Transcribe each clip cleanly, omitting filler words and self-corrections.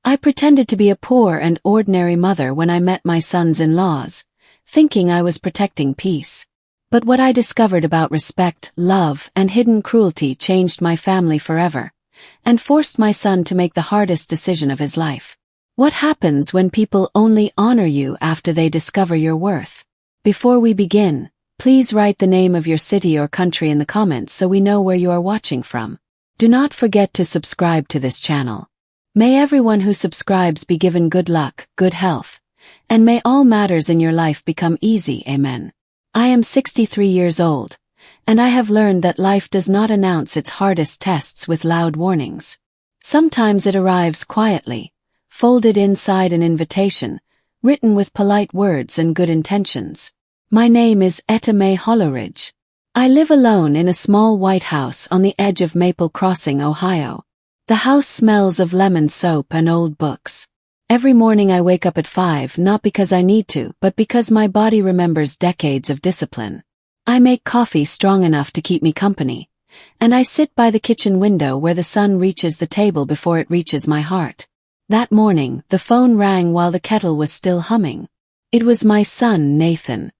I pretended to be a poor and ordinary mother when I met my sons-in-laws, thinking I was protecting peace. But what I discovered about respect, love, and hidden cruelty changed my family forever, and forced my son to make the hardest decision of his life. What happens when people only honor you after they discover your worth? Before we begin, please write the name of your city or country in the comments so we know where you are watching from. Do not forget to subscribe to this channel. May everyone who subscribes be given good luck, good health, and may all matters in your life become easy. Amen. I am 63 years old, and I have learned that life does not announce its hardest tests with loud warnings. Sometimes it arrives quietly, folded inside an invitation, written with polite words and good intentions. My name is Etta Mae Holleridge. I live alone in a small white house on the edge of Maple Crossing, Ohio. The house smells of lemon soap and old books. Every morning I wake up at 5, not because I need to, but because my body remembers decades of discipline. I make coffee strong enough to keep me company, and I sit by the kitchen window where the sun reaches the table before it reaches my heart. That morning, the phone rang while the kettle was still humming. It was my son, Nathan.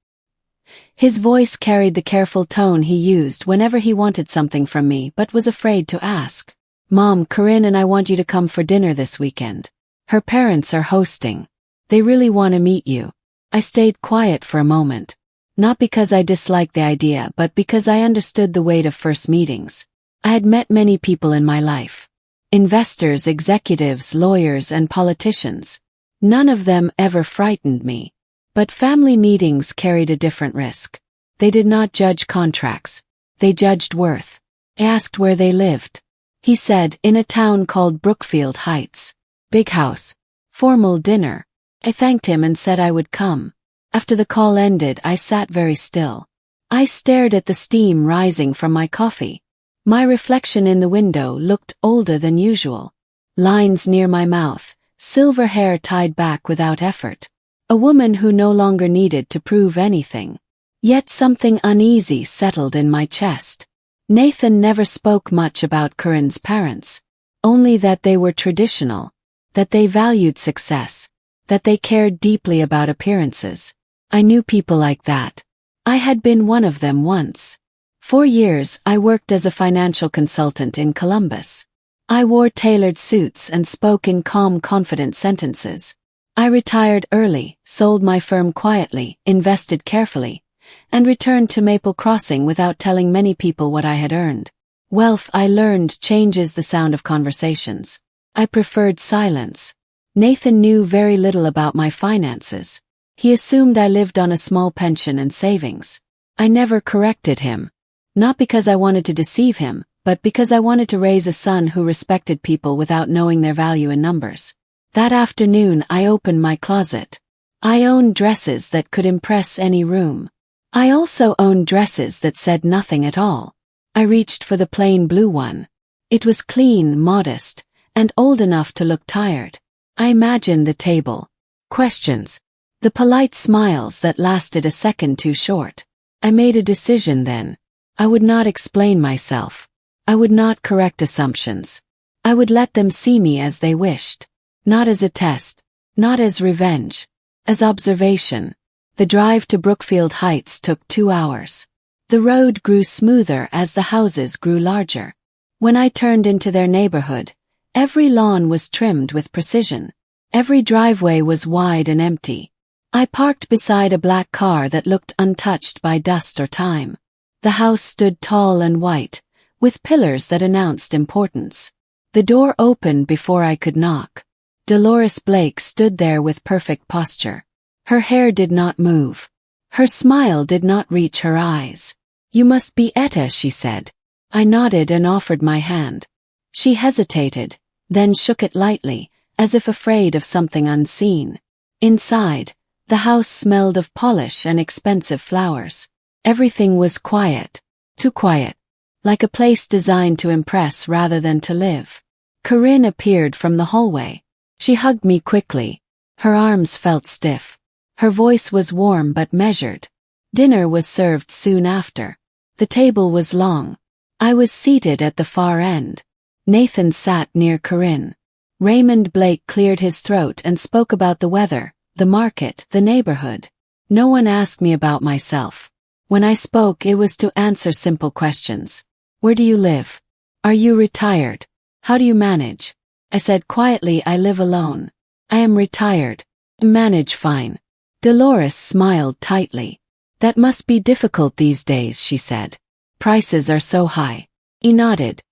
His voice carried the careful tone he used whenever he wanted something from me but was afraid to ask. Mom, Corinne and I want you to come for dinner this weekend. Her parents are hosting. They really want to meet you. I stayed quiet for a moment. Not because I disliked the idea, but because I understood the weight of first meetings. I had met many people in my life. Investors, executives, lawyers, and politicians. None of them ever frightened me. But family meetings carried a different risk. They did not judge contracts. They judged worth. I asked where they lived. He said, in a town called Brookfield Heights. Big house. Formal dinner. I thanked him and said I would come. After the call ended, I sat very still. I stared at the steam rising from my coffee. My reflection in the window looked older than usual. Lines near my mouth, silver hair tied back without effort. A woman who no longer needed to prove anything. Yet something uneasy settled in my chest. Nathan never spoke much about Corinne's parents. Only that they were traditional. That they valued success. That they cared deeply about appearances. I knew people like that. I had been one of them once. For years, I worked as a financial consultant in Columbus. I wore tailored suits and spoke in calm, confident sentences. I retired early, sold my firm quietly, invested carefully, and returned to Maple Crossing without telling many people what I had earned. Wealth, I learned, changes the sound of conversations. I preferred silence. Nathan knew very little about my finances. He assumed I lived on a small pension and savings. I never corrected him. Not because I wanted to deceive him, but because I wanted to raise a son who respected people without knowing their value in numbers. That afternoon I opened my closet. I owned dresses that could impress any room. I also owned dresses that said nothing at all. I reached for the plain blue one. It was clean, modest, and old enough to look tired. I imagined the table. Questions. The polite smiles that lasted a second too short. I made a decision then. I would not explain myself. I would not correct assumptions. I would let them see me as they wished. Not as a test. Not as revenge. As observation. The drive to Brookfield Heights took 2 hours. The road grew smoother as the houses grew larger. When I turned into their neighborhood, every lawn was trimmed with precision. Every driveway was wide and empty. I parked beside a black car that looked untouched by dust or time. The house stood tall and white, with pillars that announced importance. The door opened before I could knock. Dolores Blake stood there with perfect posture. Her hair did not move. Her smile did not reach her eyes. "You must be Etta," she said. I nodded and offered my hand. She hesitated, then shook it lightly, as if afraid of something unseen. Inside, the house smelled of polish and expensive flowers. Everything was quiet. Too quiet. Like a place designed to impress rather than to live. Corinne appeared from the hallway. She hugged me quickly. Her arms felt stiff. Her voice was warm but measured. Dinner was served soon after. The table was long. I was seated at the far end. Nathan sat near Corinne. Raymond Blake cleared his throat and spoke about the weather, the market, the neighborhood. No one asked me about myself. When I spoke, it was to answer simple questions. Where do you live? Are you retired? How do you manage? I said quietly, I live alone. I am retired. Manage fine. Dolores smiled tightly. That must be difficult these days, she said. Prices are so high. He nodded.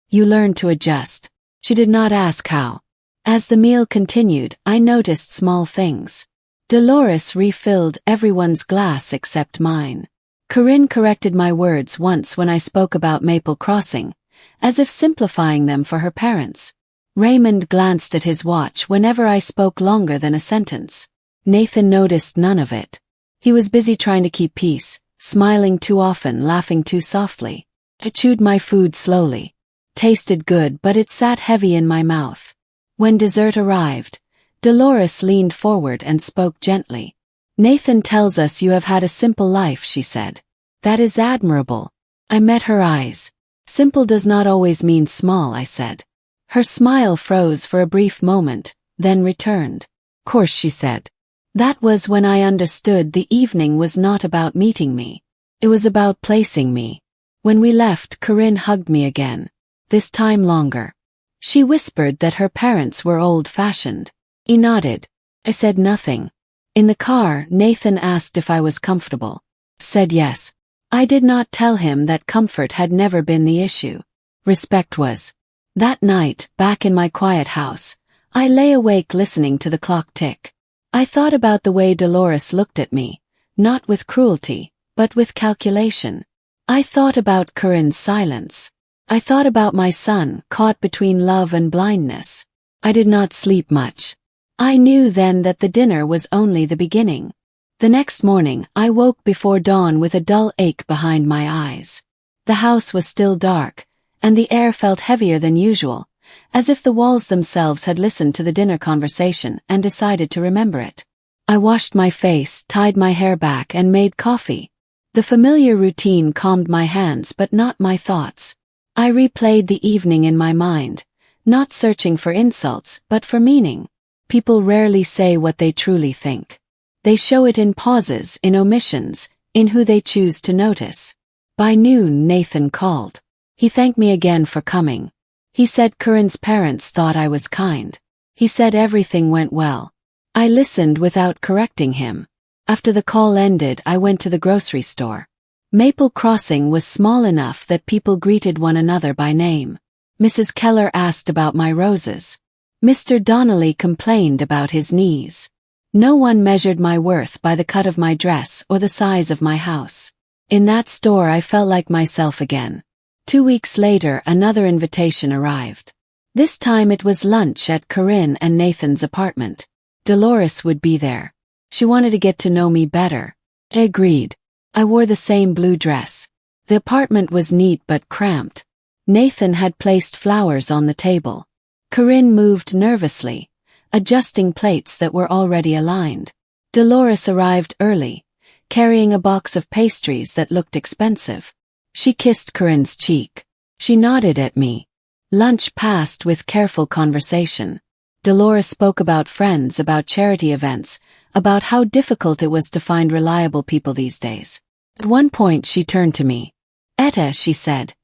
You learn to adjust. She did not ask how. As the meal continued, I noticed small things. Dolores refilled everyone's glass except mine. Corinne corrected my words once when I spoke about Maple Crossing, as if simplifying them for her parents. Raymond glanced at his watch whenever I spoke longer than a sentence. Nathan noticed none of it. He was busy trying to keep peace, smiling too often, laughing too softly. I chewed my food slowly. Tasted good, but it sat heavy in my mouth. When dessert arrived, Dolores leaned forward and spoke gently. Nathan tells us you have had a simple life, she said. That is admirable. I met her eyes. Simple does not always mean small, I said. Her smile froze for a brief moment, then returned. Course, she said. That was when I understood the evening was not about meeting me. It was about placing me. When we left, Corinne hugged me again. This time longer. She whispered that her parents were old-fashioned. He nodded. I said nothing. In the car, Nathan asked if I was comfortable. Said yes. I did not tell him that comfort had never been the issue. Respect was. That night, back in my quiet house, I lay awake listening to the clock tick. I thought about the way Dolores looked at me, not with cruelty, but with calculation. I thought about Corinne's silence. I thought about my son, caught between love and blindness. I did not sleep much. I knew then that the dinner was only the beginning. The next morning, I woke before dawn with a dull ache behind my eyes. The house was still dark, and the air felt heavier than usual, as if the walls themselves had listened to the dinner conversation and decided to remember it. I washed my face, tied my hair back, and made coffee. The familiar routine calmed my hands but not my thoughts. I replayed the evening in my mind, not searching for insults but for meaning. People rarely say what they truly think. They show it in pauses, in omissions, in who they choose to notice. By noon, Nathan called. He thanked me again for coming. He said Corinne's parents thought I was kind. He said everything went well. I listened without correcting him. After the call ended, I went to the grocery store. Maple Crossing was small enough that people greeted one another by name. Mrs. Keller asked about my roses. Mr. Donnelly complained about his knees. No one measured my worth by the cut of my dress or the size of my house. In that store I felt like myself again. 2 weeks later, another invitation arrived. This time it was lunch at Corinne and Nathan's apartment. Dolores would be there. She wanted to get to know me better. I agreed. I wore the same blue dress. The apartment was neat but cramped. Nathan had placed flowers on the table. Corinne moved nervously, adjusting plates that were already aligned. Dolores arrived early, carrying a box of pastries that looked expensive. She kissed Corinne's cheek. She nodded at me. Lunch passed with careful conversation. Dolores spoke about friends, about charity events, about how difficult it was to find reliable people these days. At one point she turned to me. Etta, she said,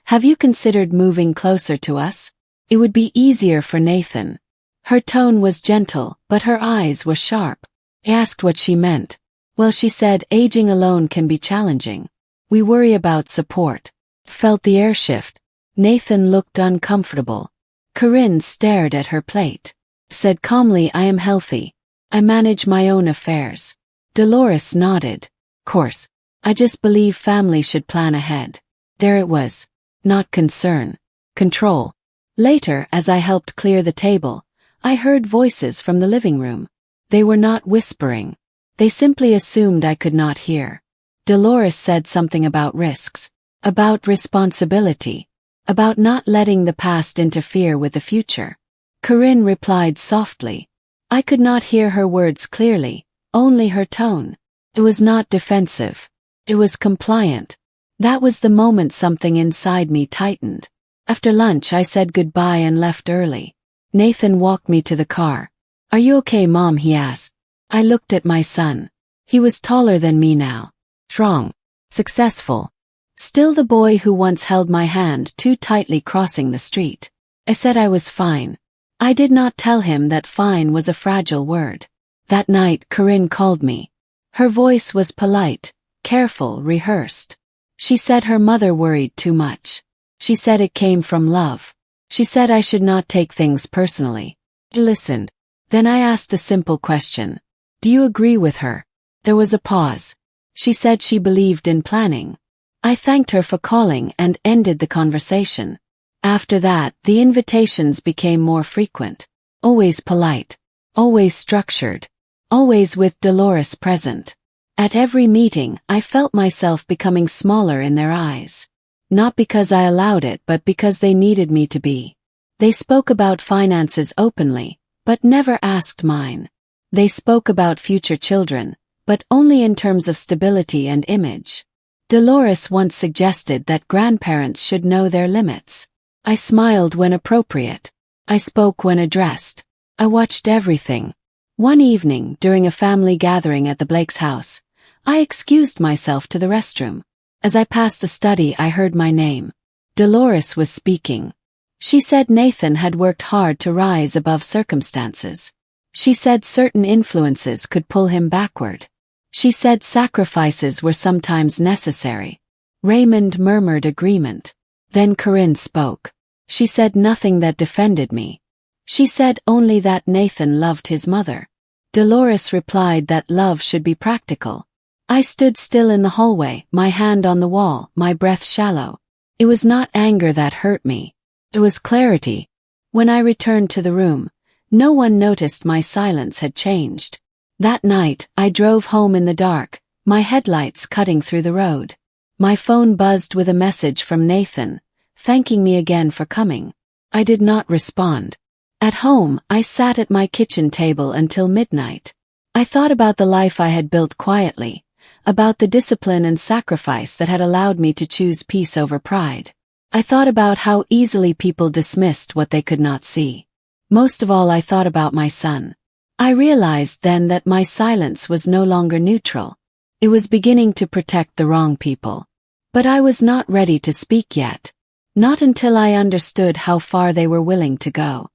have you considered moving closer to us? It would be easier for Nathan. Her tone was gentle, but her eyes were sharp. I asked what she meant. Well, she said, aging alone can be challenging. We worry about support. Felt the air shift. Nathan looked uncomfortable. Corinne stared at her plate. Said calmly, I am healthy. I manage my own affairs. Dolores nodded. Course. I just believe family should plan ahead. There it was. Not concern. Control. Later, as I helped clear the table, I heard voices from the living room. They were not whispering. They simply assumed I could not hear. Dolores said something about risks, about responsibility, about not letting the past interfere with the future. Corinne replied softly. I could not hear her words clearly, only her tone. It was not defensive. It was compliant. That was the moment something inside me tightened. After lunch I said goodbye and left early. Nathan walked me to the car. "Are you okay, Mom?" he asked. I looked at my son. He was taller than me now. Strong. Successful. Still the boy who once held my hand too tightly crossing the street. I said I was fine. I did not tell him that fine was a fragile word. That night Corinne called me. Her voice was polite, careful, rehearsed. She said her mother worried too much. She said it came from love. She said I should not take things personally. I listened. Then I asked a simple question. "Do you agree with her?" There was a pause. She said she believed in planning. I thanked her for calling and ended the conversation. After that, the invitations became more frequent. Always polite. Always structured. Always with Dolores present. At every meeting, I felt myself becoming smaller in their eyes. Not because I allowed it, but because they needed me to be. They spoke about finances openly, but never asked mine. They spoke about future children, but only in terms of stability and image. Dolores once suggested that grandparents should know their limits. I smiled when appropriate. I spoke when addressed. I watched everything. One evening, during a family gathering at the Blake's house, I excused myself to the restroom. As I passed the study, I heard my name. Dolores was speaking. She said Nathan had worked hard to rise above circumstances. She said certain influences could pull him backward. She said sacrifices were sometimes necessary. Raymond murmured agreement. Then Corinne spoke. She said nothing that defended me. She said only that Nathan loved his mother. Dolores replied that love should be practical. I stood still in the hallway, my hand on the wall, my breath shallow. It was not anger that hurt me. It was clarity. When I returned to the room, no one noticed my silence had changed. That night, I drove home in the dark, my headlights cutting through the road. My phone buzzed with a message from Nathan, thanking me again for coming. I did not respond. At home, I sat at my kitchen table until midnight. I thought about the life I had built quietly, about the discipline and sacrifice that had allowed me to choose peace over pride. I thought about how easily people dismissed what they could not see. Most of all, I thought about my son. I realized then that my silence was no longer neutral. It was beginning to protect the wrong people. But I was not ready to speak yet. Not until I understood how far they were willing to go.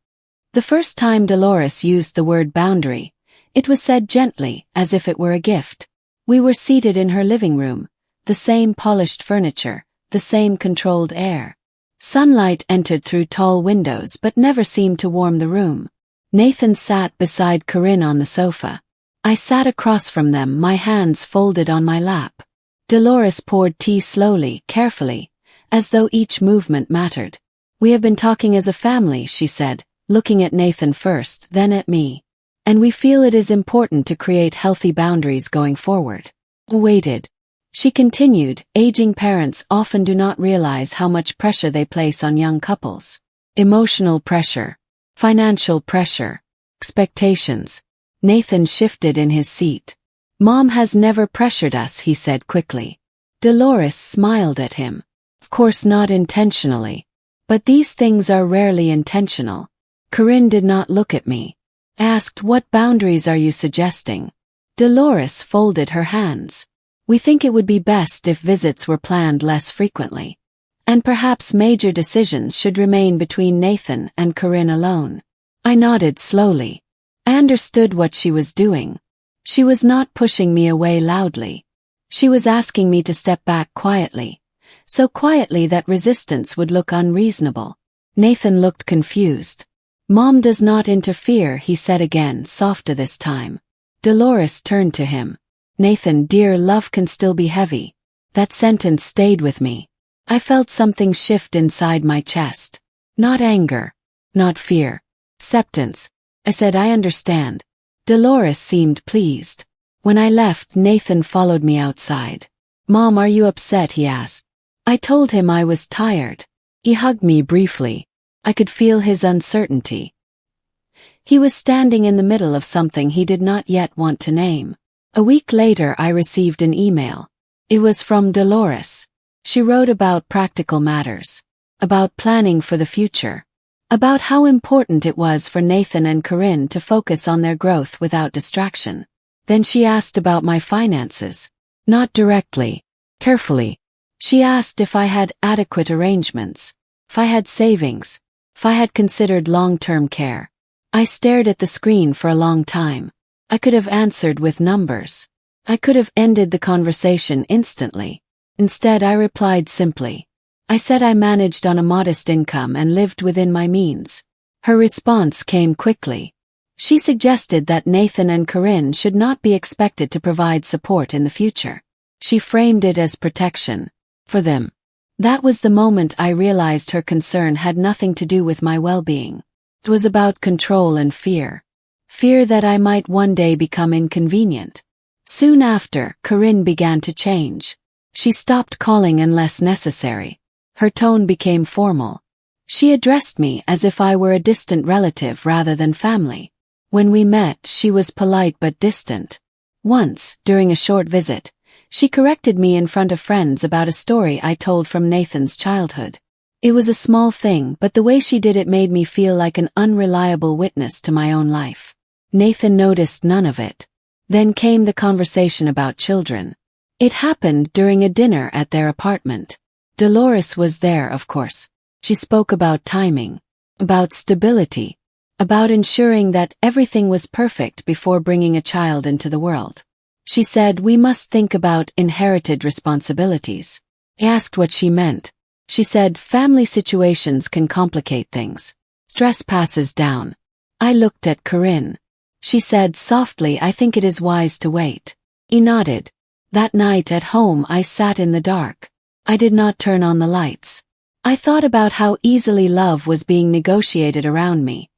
The first time Dolores used the word boundary, it was said gently, as if it were a gift. We were seated in her living room, the same polished furniture, the same controlled air. Sunlight entered through tall windows but never seemed to warm the room. Nathan sat beside Corinne on the sofa. I sat across from them, my hands folded on my lap. Dolores poured tea slowly, carefully, as though each movement mattered. "We have been talking as a family," she said, looking at Nathan first, then at me. "And we feel it is important to create healthy boundaries going forward." I waited. She continued, "Aging parents often do not realize how much pressure they place on young couples. Emotional pressure, financial pressure, expectations." Nathan shifted in his seat. "Mom has never pressured us," he said quickly. Dolores smiled at him. "Of course not intentionally. But these things are rarely intentional." Corinne did not look at me. I asked, "What boundaries are you suggesting?" Dolores folded her hands. "We think it would be best if visits were planned less frequently. And perhaps major decisions should remain between Nathan and Corinne alone." I nodded slowly. I understood what she was doing. She was not pushing me away loudly. She was asking me to step back quietly. So quietly that resistance would look unreasonable. Nathan looked confused. "Mom does not interfere," he said again, softer this time. Dolores turned to him. "Nathan, dear, love can still be heavy." That sentence stayed with me. I felt something shift inside my chest. Not anger. Not fear. Acceptance. I said, "I understand." Dolores seemed pleased. When I left, Nathan followed me outside. "Mom, are you upset?" he asked. I told him I was tired. He hugged me briefly. I could feel his uncertainty. He was standing in the middle of something he did not yet want to name. A week later, I received an email. It was from Dolores. She wrote about practical matters. About planning for the future. about how important it was for Nathan and Corinne to focus on their growth without distraction. Then she asked about my finances. Not directly, carefully. She asked if I had adequate arrangements, if I had savings, if I had considered long-term care. I stared at the screen for a long time. I could have answered with numbers. I could have ended the conversation instantly. Instead, I replied simply. I said I managed on a modest income and lived within my means. Her response came quickly. She suggested that Nathan and Corinne should not be expected to provide support in the future. She framed it as protection. For them. That was the moment I realized her concern had nothing to do with my well-being. It was about control and fear. Fear that I might one day become inconvenient. Soon after, Corinne began to change. She stopped calling unless necessary. Her tone became formal. She addressed me as if I were a distant relative rather than family. When we met, she was polite but distant. Once, during a short visit, she corrected me in front of friends about a story I told from Nathan's childhood. It was a small thing, but the way she did it made me feel like an unreliable witness to my own life. Nathan noticed none of it. Then came the conversation about children. It happened during a dinner at their apartment. Dolores was there, of course. She spoke about timing, about stability, about ensuring that everything was perfect before bringing a child into the world. She said we must think about inherited responsibilities. I asked what she meant. She said family situations can complicate things. Stress passes down. I looked at Corinne. She said softly, I think it is wise to wait. He nodded. That night at home I sat in the dark. I did not turn on the lights. I thought about how easily love was being negotiated around me,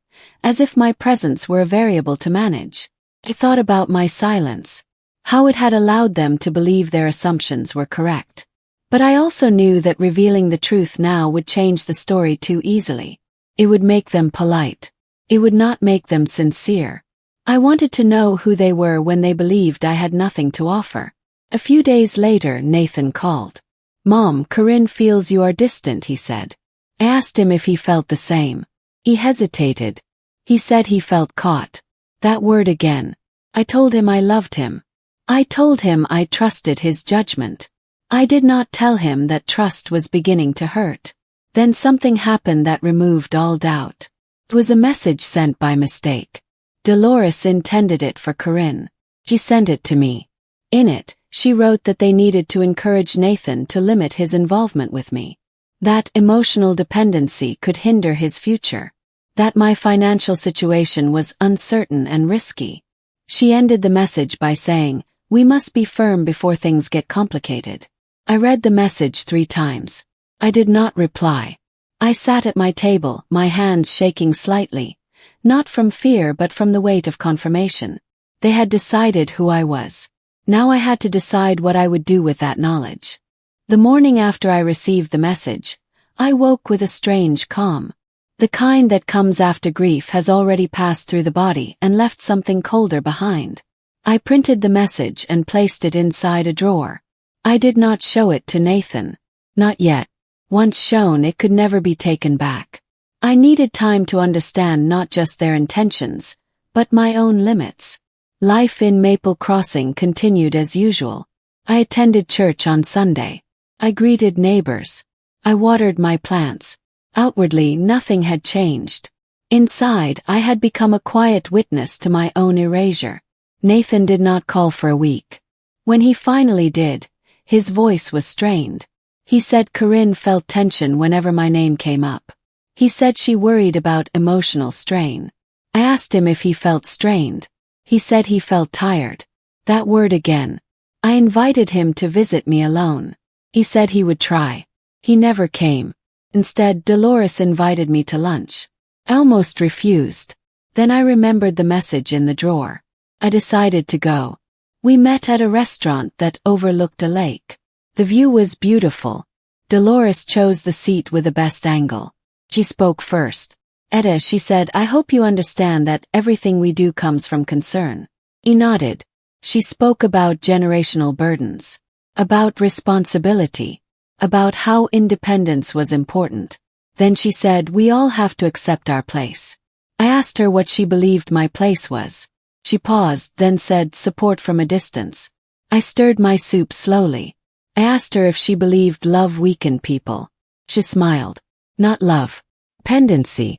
as if my presence were a variable to manage. I thought about my silence, how it had allowed them to believe their assumptions were correct. But I also knew that revealing the truth now would change the story too easily. It would make them polite. It would not make them sincere. I wanted to know who they were when they believed I had nothing to offer. A few days later, Nathan called. Mom, Corinne feels you are distant, he said. I asked him if he felt the same. He hesitated. He said he felt caught. That word again. I told him I loved him. I told him I trusted his judgment. I did not tell him that trust was beginning to hurt. Then something happened that removed all doubt. It was a message sent by mistake. Dolores intended it for Corinne. She sent it to me. In it, she wrote that they needed to encourage Nathan to limit his involvement with me. That emotional dependency could hinder his future. That my financial situation was uncertain and risky. She ended the message by saying, we must be firm before things get complicated. I read the message 3 times. I did not reply. I sat at my table, my hands shaking slightly, not from fear but from the weight of confirmation. They had decided who I was. Now I had to decide what I would do with that knowledge. The morning after I received the message, I woke with a strange calm. The kind that comes after grief has already passed through the body and left something colder behind. I printed the message and placed it inside a drawer. I did not show it to Nathan. Not yet. Once shown, it could never be taken back. I needed time to understand not just their intentions, but my own limits. Life in Maple Crossing continued as usual. I attended church on Sunday. I greeted neighbors. I watered my plants. Outwardly, nothing had changed. Inside, I had become a quiet witness to my own erasure. Nathan did not call for a week. When he finally did, his voice was strained. He said Corinne felt tension whenever my name came up. He said she worried about emotional strain. I asked him if he felt strained. He said he felt tired. That word again. I invited him to visit me alone. He said he would try. He never came. Instead, Dolores invited me to lunch. I almost refused. Then I remembered the message in the drawer. I decided to go. We met at a restaurant that overlooked a lake. The view was beautiful. Dolores chose the seat with the best angle. She spoke first. Etta, she said, I hope you understand that everything we do comes from concern. He nodded. She spoke about generational burdens. About responsibility. About how independence was important. Then she said, "We all have to accept our place." I asked her what she believed my place was. She paused, then said, "Support from a distance." I stirred my soup slowly. I asked her if she believed love weakened people. She smiled. "Not love. Pendency."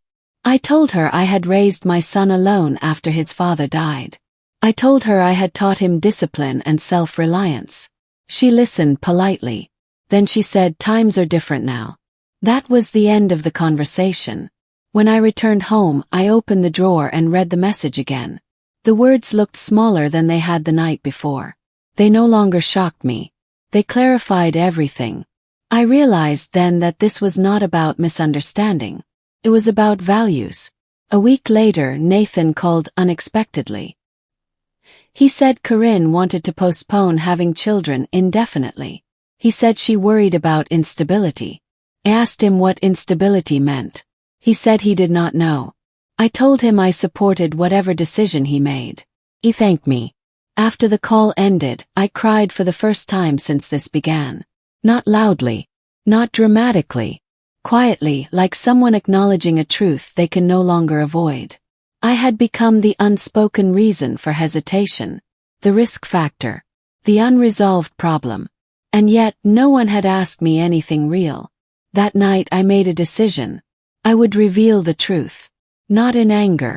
I told her I had raised my son alone after his father died. I told her I had taught him discipline and self-reliance. She listened politely. Then she said, "Times are different now." That was the end of the conversation. When I returned home, I opened the drawer and read the message again. The words looked smaller than they had the night before. They no longer shocked me. They clarified everything. I realized then that this was not about misunderstanding. It was about values. A week later, Nathan called unexpectedly. He said Corinne wanted to postpone having children indefinitely. He said she worried about instability. I asked him what instability meant. He said he did not know. I told him I supported whatever decision he made. He thanked me. After the call ended, I cried for the first time since this began. Not loudly. Not dramatically. Quietly, like someone acknowledging a truth they can no longer avoid. I had become the unspoken reason for hesitation, the risk factor, the unresolved problem. And yet, no one had asked me anything real. That night I made a decision. I would reveal the truth. Not in anger.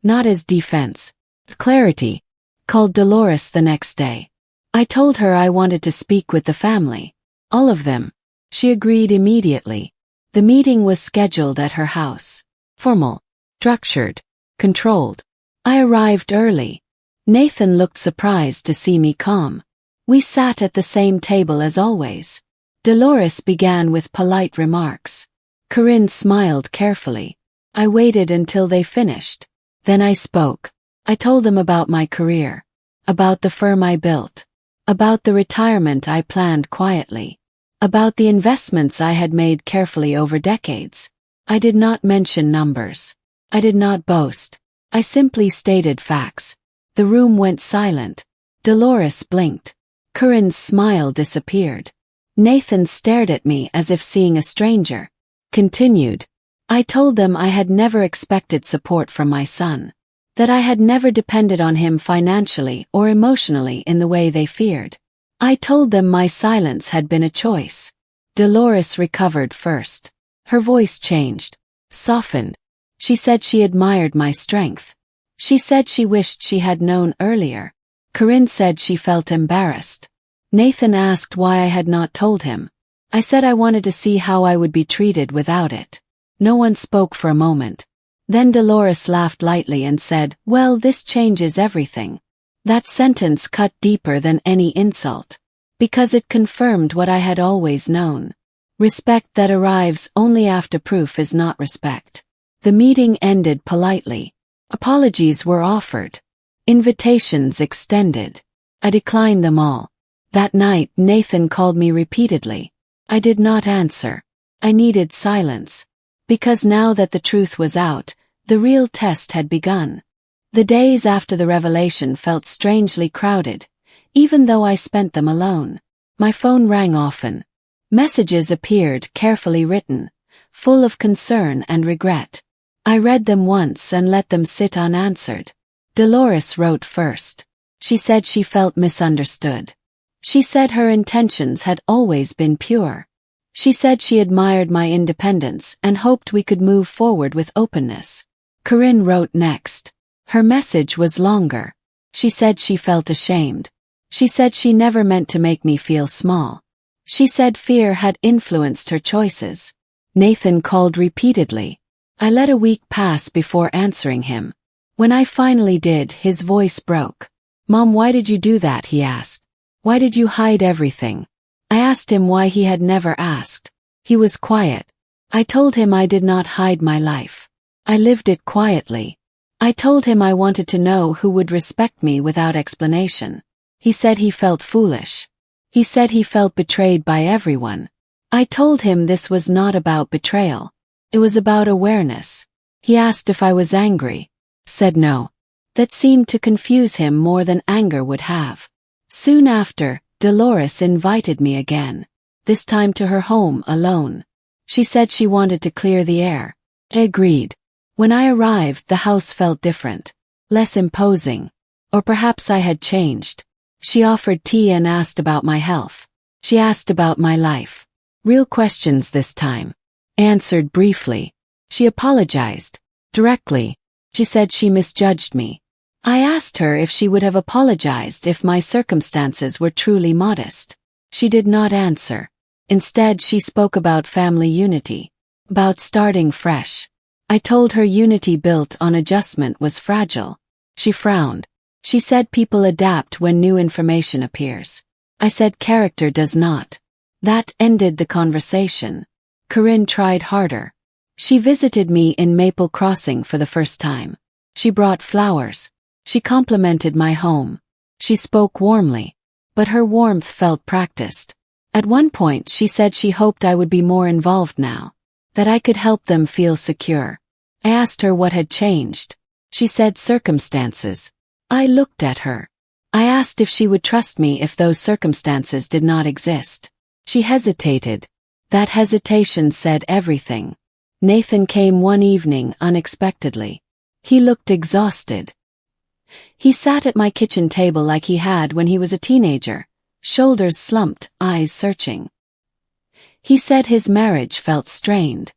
Not as defense. With clarity. Called Dolores the next day. I told her I wanted to speak with the family. All of them. She agreed immediately. The meeting was scheduled at her house. Formal. Structured. Controlled. I arrived early. Nathan looked surprised to see me calm. We sat at the same table as always. Dolores began with polite remarks. Corinne smiled carefully. I waited until they finished. Then I spoke. I told them about my career. About the firm I built. About the retirement I planned quietly. About the investments I had made carefully over decades. I did not mention numbers. I did not boast. I simply stated facts. The room went silent. Dolores blinked. Corinne's smile disappeared. Nathan stared at me as if seeing a stranger. Continued. I told them I had never expected support from my son. That I had never depended on him financially or emotionally in the way they feared. I told them my silence had been a choice. Dolores recovered first. Her voice changed. Softened. She said she admired my strength. She said she wished she had known earlier. Corinne said she felt embarrassed. Nathan asked why I had not told him. I said I wanted to see how I would be treated without it. No one spoke for a moment. Then Dolores laughed lightly and said, "Well, this changes everything." That sentence cut deeper than any insult. Because it confirmed what I had always known. Respect that arrives only after proof is not respect. The meeting ended politely. Apologies were offered. Invitations extended. I declined them all. That night, Nathan called me repeatedly. I did not answer. I needed silence. Because now that the truth was out, the real test had begun. The days after the revelation felt strangely crowded, even though I spent them alone. My phone rang often. Messages appeared, carefully written, full of concern and regret. I read them once and let them sit unanswered. Dolores wrote first. She said she felt misunderstood. She said her intentions had always been pure. She said she admired my independence and hoped we could move forward with openness. Corinne wrote next. Her message was longer. She said she felt ashamed. She said she never meant to make me feel small. She said fear had influenced her choices. Nathan called repeatedly. I let a week pass before answering him. When I finally did, his voice broke. "Mom, why did you do that?" he asked. "Why did you hide everything?" I asked him why he had never asked. He was quiet. I told him I did not hide my life. I lived it quietly. I told him I wanted to know who would respect me without explanation. He said he felt foolish. He said he felt betrayed by everyone. I told him this was not about betrayal. It was about awareness. He asked if I was angry. Said no. That seemed to confuse him more than anger would have. Soon after, Dolores invited me again. This time to her home alone. She said she wanted to clear the air. I agreed. When I arrived, the house felt different. Less imposing. Or perhaps I had changed. She offered tea and asked about my health. She asked about my life. Real questions this time. Answered briefly. She apologized. Directly. She said she misjudged me. I asked her if she would have apologized if my circumstances were truly modest. She did not answer. Instead, she spoke about family unity. About starting fresh. I told her unity built on adjustment was fragile. She frowned. She said people adapt when new information appears. I said character does not. That ended the conversation. Corinne tried harder. She visited me in Maple Crossing for the first time. She brought flowers. She complimented my home. She spoke warmly. But her warmth felt practiced. At one point she said she hoped I would be more involved now. That I could help them feel secure. I asked her what had changed. She said circumstances. I looked at her. I asked if she would trust me if those circumstances did not exist. She hesitated. That hesitation said everything. Nathan came one evening unexpectedly. He looked exhausted. He sat at my kitchen table like he had when he was a teenager, shoulders slumped, eyes searching. He said his marriage felt strained.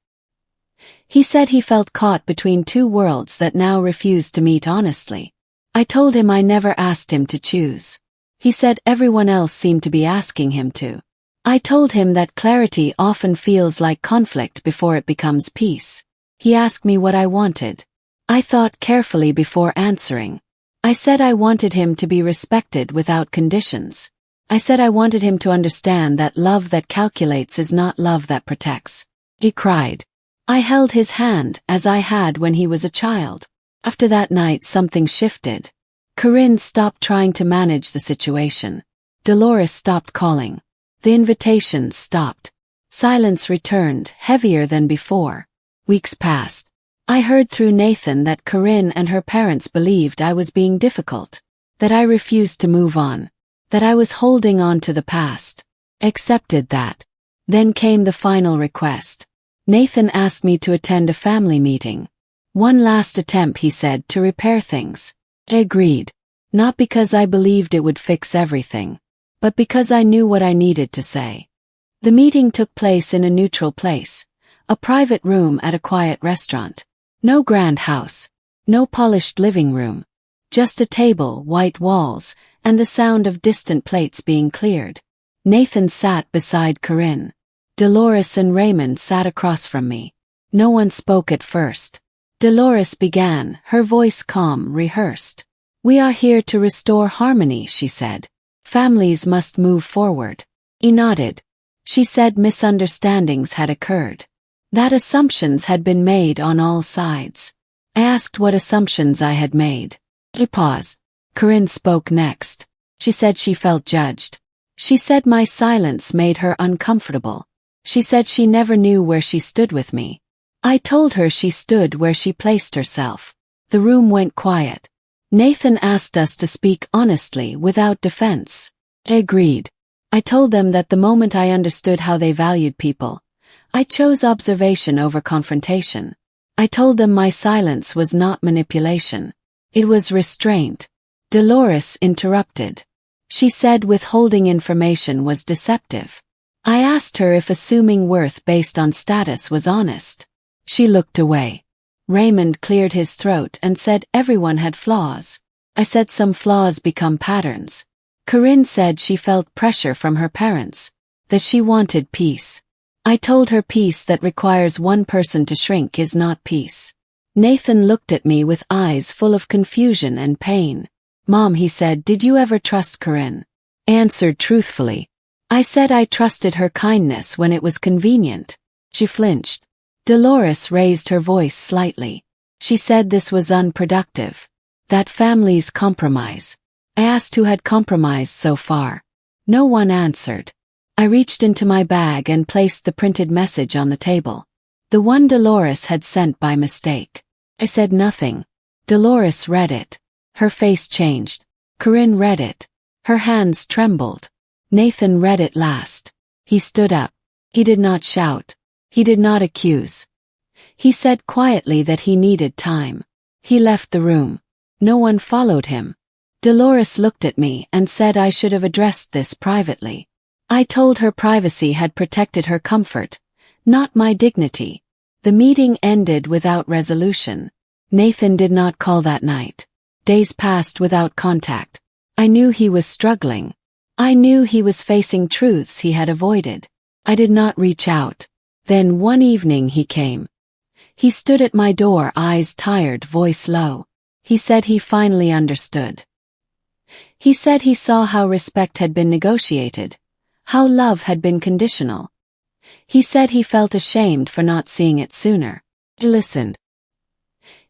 He said he felt caught between two worlds that now refused to meet honestly. I told him I never asked him to choose. He said everyone else seemed to be asking him to. I told him that clarity often feels like conflict before it becomes peace. He asked me what I wanted. I thought carefully before answering. I said I wanted him to be respected without conditions. I said I wanted him to understand that love that calculates is not love that protects. He cried. I held his hand as I had when he was a child. After that night something shifted. Corinne stopped trying to manage the situation. Dolores stopped calling. The invitations stopped. Silence returned, heavier than before. Weeks passed. I heard through Nathan that Corinne and her parents believed I was being difficult. That I refused to move on. That I was holding on to the past. Accepted that. Then came the final request. Nathan asked me to attend a family meeting. One last attempt, he said, to repair things. I agreed. Not because I believed it would fix everything, but because I knew what I needed to say. The meeting took place in a neutral place, a private room at a quiet restaurant. No grand house, no polished living room. Just a table, white walls, and the sound of distant plates being cleared. Nathan sat beside Corinne. Dolores and Raymond sat across from me. No one spoke at first. Dolores began, her voice calm, rehearsed. We are here to restore harmony, she said. Families must move forward. He nodded. She said misunderstandings had occurred. That assumptions had been made on all sides. I asked what assumptions I had made. He paused. Corinne spoke next. She said she felt judged. She said my silence made her uncomfortable. She said she never knew where she stood with me. I told her she stood where she placed herself. The room went quiet. Nathan asked us to speak honestly without defense. I agreed. I told them that the moment I understood how they valued people, I chose observation over confrontation. I told them my silence was not manipulation. It was restraint. Dolores interrupted. She said withholding information was deceptive. I asked her if assuming worth based on status was honest. She looked away. Raymond cleared his throat and said everyone had flaws. I said some flaws become patterns. Corinne said she felt pressure from her parents, that she wanted peace. I told her peace that requires one person to shrink is not peace. Nathan looked at me with eyes full of confusion and pain. Mom, he said, did you ever trust Corinne? Answered truthfully. I said I trusted her kindness when it was convenient. She flinched. Dolores raised her voice slightly. She said this was unproductive. That families compromise. I asked who had compromised so far. No one answered. I reached into my bag and placed the printed message on the table. The one Dolores had sent by mistake. I said nothing. Dolores read it. Her face changed. Corinne read it. Her hands trembled. Nathan read it last. He stood up. He did not shout. He did not accuse. He said quietly that he needed time. He left the room. No one followed him. Dolores looked at me and said I should have addressed this privately. I told her privacy had protected her comfort, not my dignity. The meeting ended without resolution. Nathan did not call that night. Days passed without contact. I knew he was struggling. I knew he was facing truths he had avoided. I did not reach out. Then one evening he came. He stood at my door, eyes tired, voice low. He said he finally understood. He said he saw how respect had been negotiated, how love had been conditional. He said he felt ashamed for not seeing it sooner. I listened.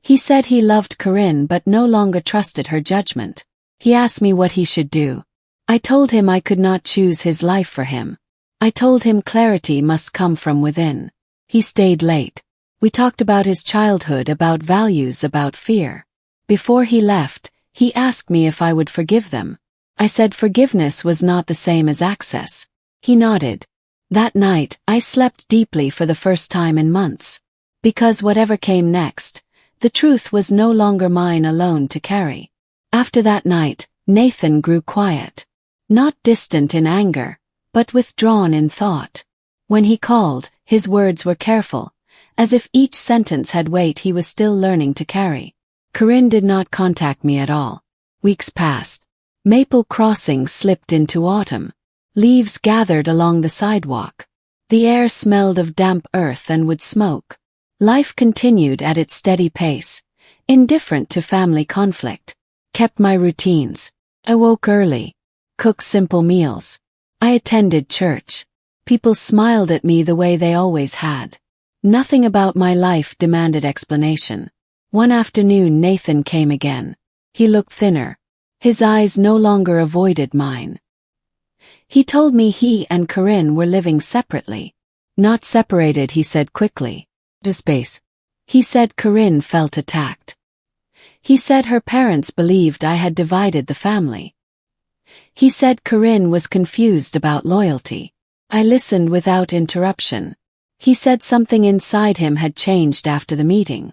He said he loved Corinne but no longer trusted her judgment. He asked me what he should do. I told him I could not choose his life for him. I told him clarity must come from within. He stayed late. We talked about his childhood, about values, about fear. Before he left, he asked me if I would forgive them. I said forgiveness was not the same as access. He nodded. That night, I slept deeply for the first time in months. Because whatever came next, the truth was no longer mine alone to carry. After that night, Nathan grew quiet. Not distant in anger, but withdrawn in thought. When he called, his words were careful, as if each sentence had weight he was still learning to carry. Corinne did not contact me at all. Weeks passed. Maple Crossing slipped into autumn. Leaves gathered along the sidewalk. The air smelled of damp earth and wood smoke. Life continued at its steady pace, indifferent to family conflict. Kept my routines. I woke early. Cooked simple meals. I attended church. People smiled at me the way they always had. Nothing about my life demanded explanation. One afternoon Nathan came again. He looked thinner. His eyes no longer avoided mine. He told me he and Corinne were living separately. Not separated, he said quickly. To space. He said Corinne felt attacked. He said her parents believed I had divided the family. He said Corinne was confused about loyalty. I listened without interruption. He said something inside him had changed after the meeting.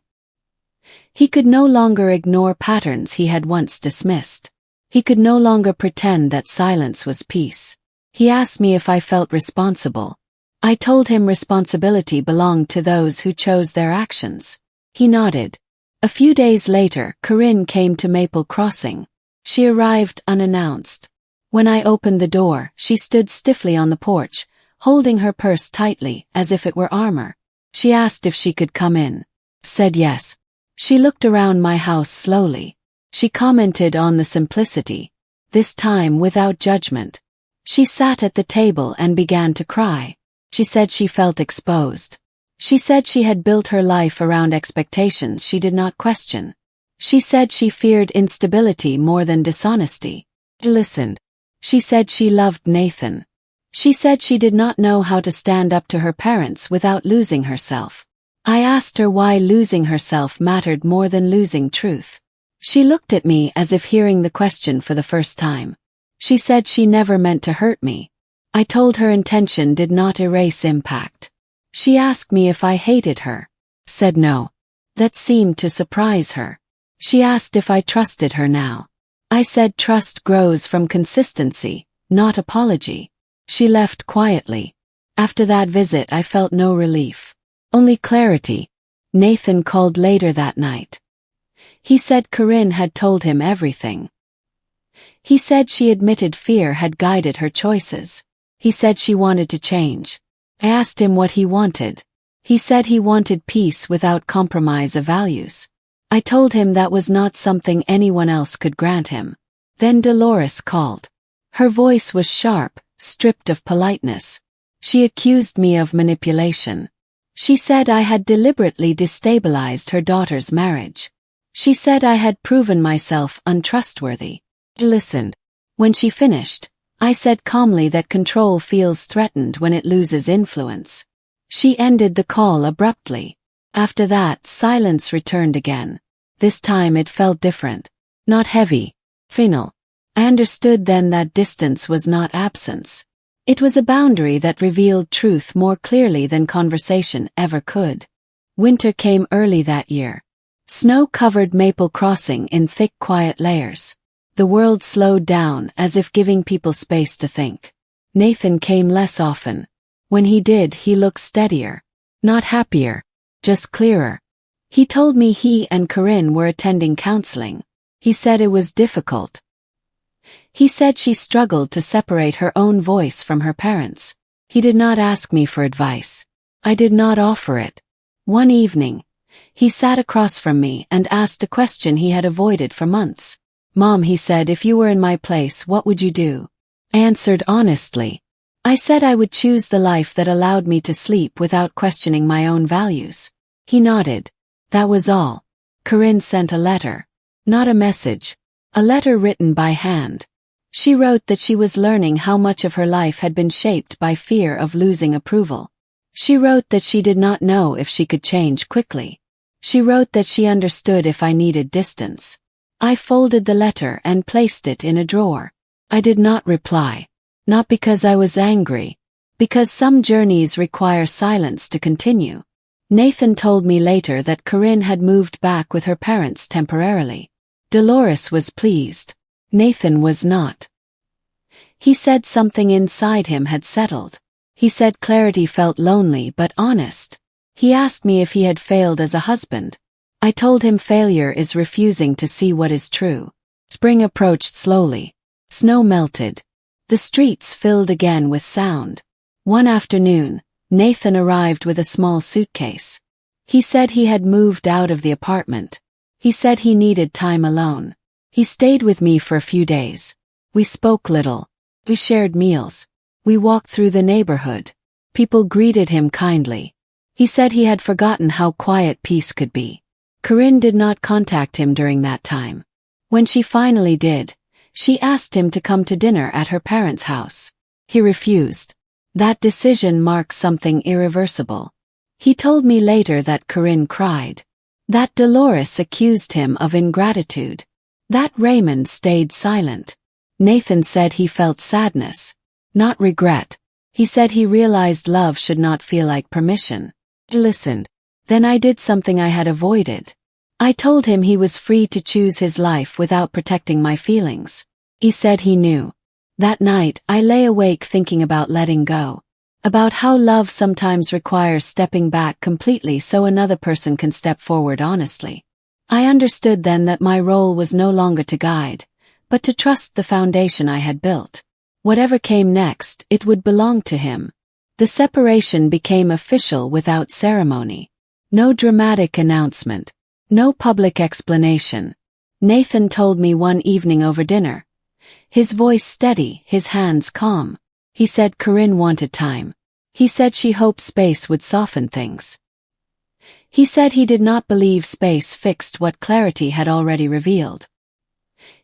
He could no longer ignore patterns he had once dismissed. He could no longer pretend that silence was peace. He asked me if I felt responsible. I told him responsibility belonged to those who chose their actions. He nodded. A few days later, Corinne came to Maple Crossing. She arrived unannounced. When I opened the door, she stood stiffly on the porch, holding her purse tightly, as if it were armor. She asked if she could come in. Said yes. She looked around my house slowly. She commented on the simplicity, this time without judgment. She sat at the table and began to cry. She said she felt exposed. She said she had built her life around expectations she did not question. She said she feared instability more than dishonesty. I listened. She said she loved Nathan. She said she did not know how to stand up to her parents without losing herself. I asked her why losing herself mattered more than losing truth. She looked at me as if hearing the question for the first time. She said she never meant to hurt me. I told her intention did not erase impact. She asked me if I hated her. Said no. That seemed to surprise her. She asked if I trusted her now. I said trust grows from consistency, not apology. She left quietly. After that visit I felt no relief. Only clarity. Nathan called later that night. He said Corinne had told him everything. He said she admitted fear had guided her choices. He said she wanted to change. I asked him what he wanted. He said he wanted peace without compromise of values. I told him that was not something anyone else could grant him. Then Dolores called. Her voice was sharp, stripped of politeness. She accused me of manipulation. She said I had deliberately destabilized her daughter's marriage. She said I had proven myself untrustworthy. I listened. When she finished, I said calmly that control feels threatened when it loses influence. She ended the call abruptly. After that, silence returned again. This time it felt different. Not heavy. Final. I understood then that distance was not absence. It was a boundary that revealed truth more clearly than conversation ever could. Winter came early that year. Snow covered Maple Crossing in thick, quiet layers. The world slowed down, as if giving people space to think. Nathan came less often. When he did, he looked steadier. Not happier, just clearer. He told me he and Corinne were attending counseling. He said it was difficult. He said she struggled to separate her own voice from her parents. He did not ask me for advice. I did not offer it. One evening, he sat across from me and asked a question he had avoided for months. "Mom," he said, "if you were in my place, what would you do?" I answered honestly. I said I would choose the life that allowed me to sleep without questioning my own values. He nodded. That was all. Corinne sent a letter. Not a message. A letter written by hand. She wrote that she was learning how much of her life had been shaped by fear of losing approval. She wrote that she did not know if she could change quickly. She wrote that she understood if I needed distance. I folded the letter and placed it in a drawer. I did not reply. Not because I was angry. Because some journeys require silence to continue. Nathan told me later that Corinne had moved back with her parents temporarily. Dolores was pleased. Nathan was not. He said something inside him had settled. He said clarity felt lonely but honest. He asked me if he had failed as a husband. I told him failure is refusing to see what is true. Spring approached slowly. Snow melted. The streets filled again with sound. One afternoon, Nathan arrived with a small suitcase. He said he had moved out of the apartment. He said he needed time alone. He stayed with me for a few days. We spoke little. We shared meals. We walked through the neighborhood. People greeted him kindly. He said he had forgotten how quiet peace could be. Corinne did not contact him during that time. When she finally did, she asked him to come to dinner at her parents' house. He refused. That decision marked something irreversible. He told me later that Corinne cried. That Dolores accused him of ingratitude. That Raymond stayed silent. Nathan said he felt sadness, not regret. He said he realized love should not feel like permission. He listened. Then I did something I had avoided. I told him he was free to choose his life without protecting my feelings. He said he knew. That night, I lay awake thinking about letting go. About how love sometimes requires stepping back completely so another person can step forward honestly. I understood then that my role was no longer to guide, but to trust the foundation I had built. Whatever came next, it would belong to him. The separation became official without ceremony. No dramatic announcement. No public explanation. Nathan told me one evening over dinner. His voice steady, his hands calm. He said Corinne wanted time. He said she hoped space would soften things. He said he did not believe space fixed what clarity had already revealed.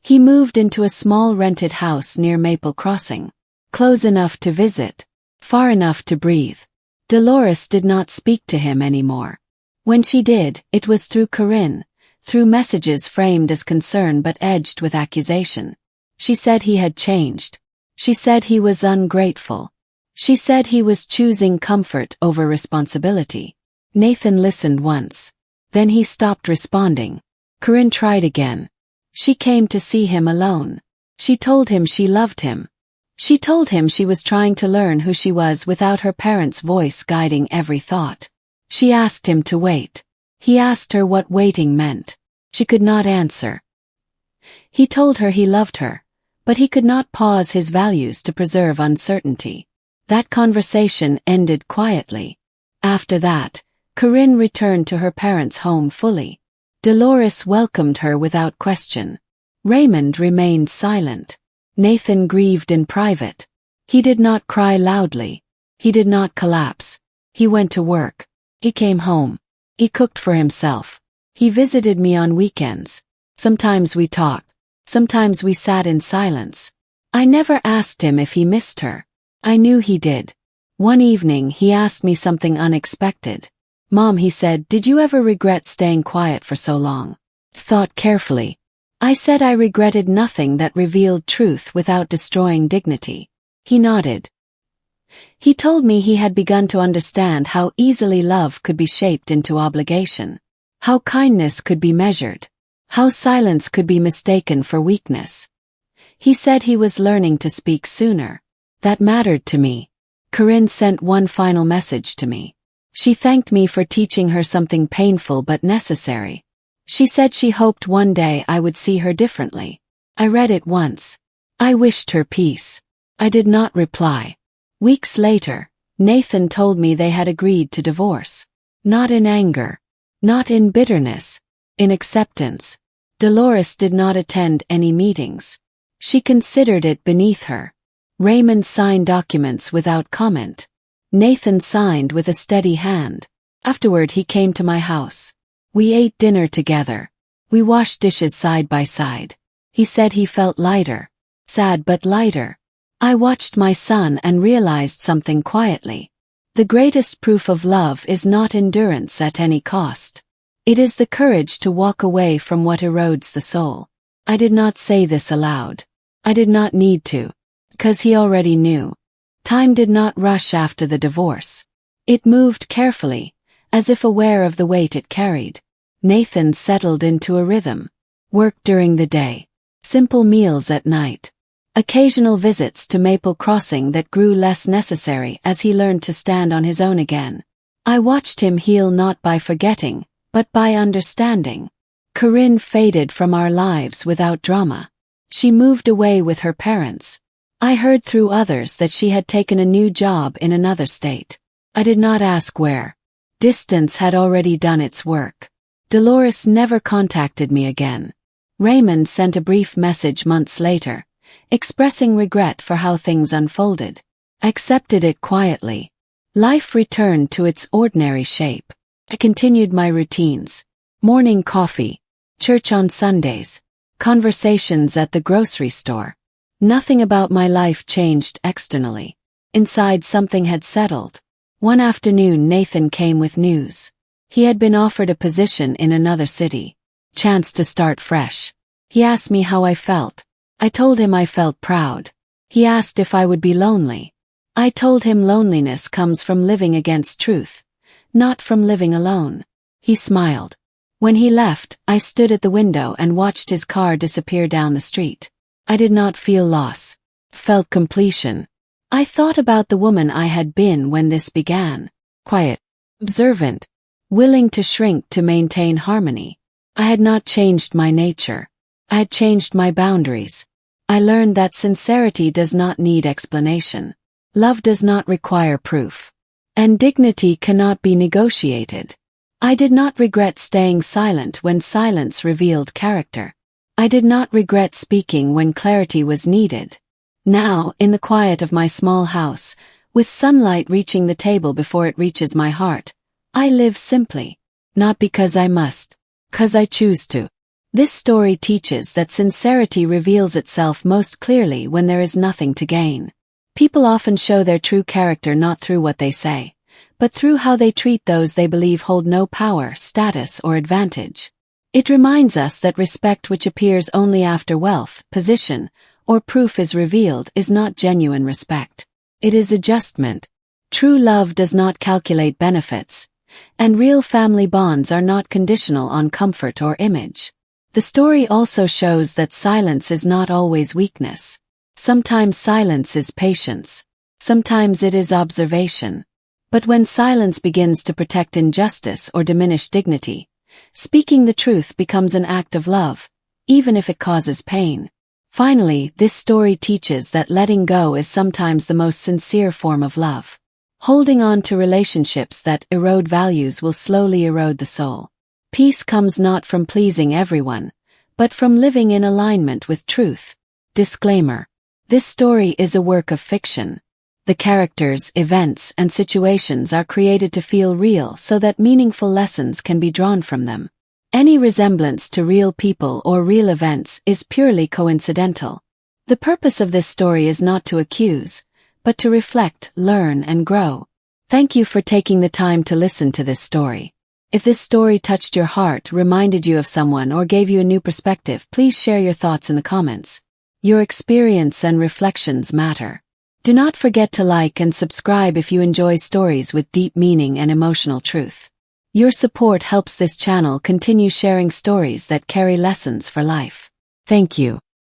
He moved into a small rented house near Maple Crossing. Close enough to visit. Far enough to breathe. Dolores did not speak to him anymore. When she did, it was through Corinne, through messages framed as concern but edged with accusation. She said he had changed. She said he was ungrateful. She said he was choosing comfort over responsibility. Nathan listened once. Then he stopped responding. Corinne tried again. She came to see him alone. She told him she loved him. She told him she was trying to learn who she was without her parents' voice guiding every thought. She asked him to wait. He asked her what waiting meant. She could not answer. He told her he loved her, but he could not pause his values to preserve uncertainty. That conversation ended quietly. After that, Corinne returned to her parents' home fully. Dolores welcomed her without question. Raymond remained silent. Nathan grieved in private. He did not cry loudly. He did not collapse. He went to work. He came home. He cooked for himself. He visited me on weekends. Sometimes we talked. Sometimes we sat in silence. I never asked him if he missed her. I knew he did. One evening he asked me something unexpected. "Mom," he said, "did you ever regret staying quiet for so long?" Thought carefully. I said I regretted nothing that revealed truth without destroying dignity. He nodded. He told me he had begun to understand how easily love could be shaped into obligation, how kindness could be measured, how silence could be mistaken for weakness. He said he was learning to speak sooner. That mattered to me. Corinne sent one final message to me. She thanked me for teaching her something painful but necessary. She said she hoped one day I would see her differently. I read it once. I wished her peace. I did not reply. Weeks later, Nathan told me they had agreed to divorce. Not in anger. Not in bitterness. In acceptance. Dolores did not attend any meetings. She considered it beneath her. Raymond signed documents without comment. Nathan signed with a steady hand. Afterward he came to my house. We ate dinner together. We washed dishes side by side. He said he felt lighter. Sad but lighter. I watched my son and realized something quietly. The greatest proof of love is not endurance at any cost. It is the courage to walk away from what erodes the soul. I did not say this aloud. I did not need to, because he already knew. Time did not rush after the divorce. It moved carefully, as if aware of the weight it carried. Nathan settled into a rhythm. Work during the day. Simple meals at night. Occasional visits to Maple Crossing that grew less necessary as he learned to stand on his own again. I watched him heal not by forgetting, but by understanding. Corinne faded from our lives without drama. She moved away with her parents. I heard through others that she had taken a new job in another state. I did not ask where. Distance had already done its work. Dolores never contacted me again. Raymond sent a brief message months later, expressing regret for how things unfolded. I accepted it quietly. Life returned to its ordinary shape. I continued my routines. Morning coffee, church on Sundays, conversations at the grocery store. Nothing about my life changed externally. Inside something had settled. One afternoon Nathan came with news. He had been offered a position in another city. Chance to start fresh. He asked me how I felt. I told him I felt proud. He asked if I would be lonely. I told him loneliness comes from living against truth, not from living alone. He smiled. When he left, I stood at the window and watched his car disappear down the street. I did not feel loss. Felt completion. I thought about the woman I had been when this began. Quiet. Observant. Willing to shrink to maintain harmony. I had not changed my nature. I had changed my boundaries. I learned that sincerity does not need explanation. Love does not require proof. And dignity cannot be negotiated. I did not regret staying silent when silence revealed character. I did not regret speaking when clarity was needed. Now, in the quiet of my small house, with sunlight reaching the table before it reaches my heart, I live simply. Not because I must. 'Cause I choose to. This story teaches that sincerity reveals itself most clearly when there is nothing to gain. People often show their true character not through what they say, but through how they treat those they believe hold no power, status, or advantage. It reminds us that respect which appears only after wealth, position, or proof is revealed is not genuine respect. It is adjustment. True love does not calculate benefits, and real family bonds are not conditional on comfort or image. The story also shows that silence is not always weakness. Sometimes silence is patience. Sometimes it is observation. But when silence begins to protect injustice or diminish dignity, speaking the truth becomes an act of love, even if it causes pain. Finally, this story teaches that letting go is sometimes the most sincere form of love. Holding on to relationships that erode values will slowly erode the soul. Peace comes not from pleasing everyone, but from living in alignment with truth. Disclaimer. This story is a work of fiction. The characters, events, and situations are created to feel real so that meaningful lessons can be drawn from them. Any resemblance to real people or real events is purely coincidental. The purpose of this story is not to accuse, but to reflect, learn, and grow. Thank you for taking the time to listen to this story. If this story touched your heart, reminded you of someone, or gave you a new perspective, please share your thoughts in the comments. Your experience and reflections matter. Do not forget to like and subscribe if you enjoy stories with deep meaning and emotional truth. Your support helps this channel continue sharing stories that carry lessons for life. Thank you.